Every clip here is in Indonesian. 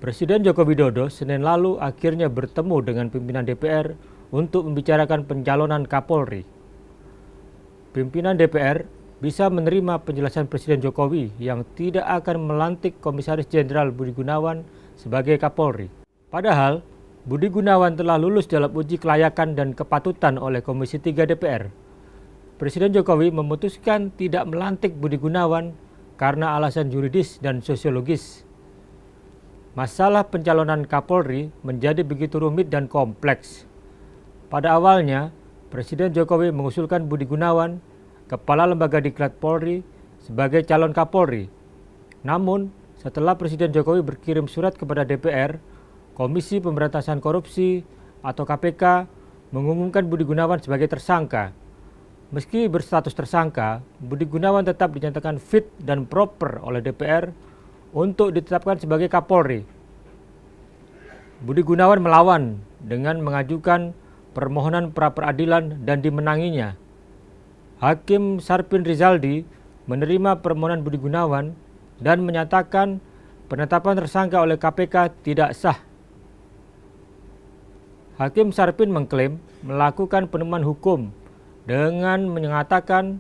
Presiden Joko Widodo Senin lalu akhirnya bertemu dengan pimpinan DPR untuk membicarakan pencalonan Kapolri. Pimpinan DPR bisa menerima penjelasan Presiden Jokowi yang tidak akan melantik Komisaris Jenderal Budi Gunawan sebagai Kapolri. Padahal, Budi Gunawan telah lulus dalam uji kelayakan dan kepatutan oleh Komisi 3 DPR. Presiden Jokowi memutuskan tidak melantik Budi Gunawan karena alasan yuridis dan sosiologis. Masalah pencalonan Kapolri menjadi begitu rumit dan kompleks. Pada awalnya, Presiden Jokowi mengusulkan Budi Gunawan, Kepala Lembaga Diklat Polri, sebagai calon Kapolri. Namun, setelah Presiden Jokowi berkirim surat kepada DPR, Komisi Pemberantasan Korupsi atau KPK mengumumkan Budi Gunawan sebagai tersangka. Meski berstatus tersangka, Budi Gunawan tetap dinyatakan fit dan proper oleh DPR untuk ditetapkan sebagai Kapolri. Budi Gunawan melawan dengan mengajukan permohonan pra-peradilan dan dimenanginya. Hakim Sarpin Rizaldi menerima permohonan Budi Gunawan dan menyatakan penetapan tersangka oleh KPK tidak sah. Hakim Sarpin mengklaim melakukan penemuan hukum dengan menyatakan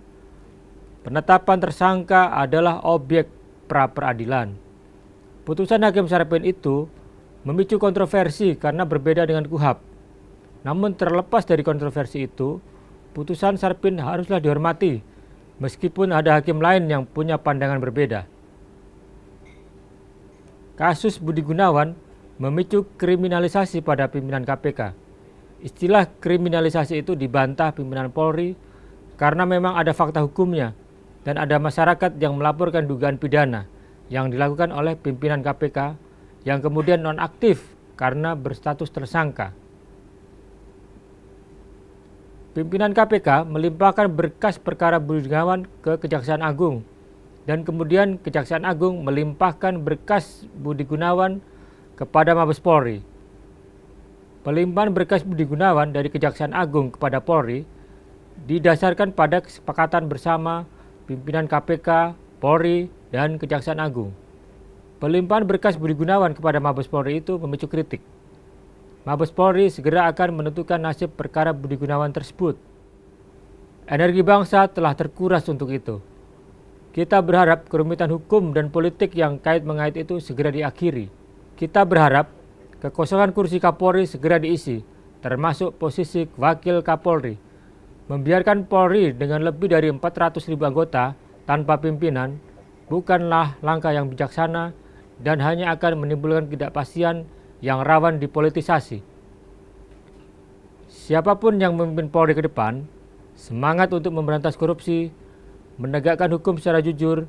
penetapan tersangka adalah objek pra-peradilan. Putusan Hakim Sarpin itu memicu kontroversi karena berbeda dengan KUHP. Namun terlepas dari kontroversi itu, putusan Sarpin haruslah dihormati meskipun ada hakim lain yang punya pandangan berbeda. Kasus Budi Gunawan memicu kriminalisasi pada pimpinan KPK. Istilah kriminalisasi itu dibantah pimpinan Polri karena memang ada fakta hukumnya dan ada masyarakat yang melaporkan dugaan pidana yang dilakukan oleh pimpinan KPK yang kemudian nonaktif karena berstatus tersangka. Pimpinan KPK melimpahkan berkas perkara Budi Gunawan ke Kejaksaan Agung dan kemudian Kejaksaan Agung melimpahkan berkas Budi Gunawan kepada Mabes Polri. Pelimpahan berkas Budi Gunawan dari Kejaksaan Agung kepada Polri didasarkan pada kesepakatan bersama pimpinan KPK, Polri, dan Kejaksaan Agung. Pelimpahan berkas Budi Gunawan kepada Mabes Polri itu memicu kritik. Mabes Polri segera akan menentukan nasib perkara Budi Gunawan tersebut. Energi bangsa telah terkuras untuk itu. Kita berharap kerumitan hukum dan politik yang kait-mengait itu segera diakhiri. Kita berharap kekosongan kursi Kapolri segera diisi, termasuk posisi Wakil Kapolri. Membiarkan Polri dengan lebih dari 400.000 anggota tanpa pimpinan bukanlah langkah yang bijaksana dan hanya akan menimbulkan ketidakpastian yang rawan dipolitisasi. Siapapun yang memimpin Polri ke depan, semangat untuk memberantas korupsi, menegakkan hukum secara jujur,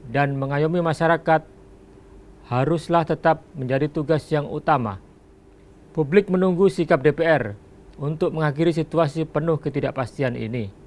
dan mengayomi masyarakat haruslah tetap menjadi tugas yang utama. Publik menunggu sikap DPR untuk mengakhiri situasi penuh ketidakpastian ini.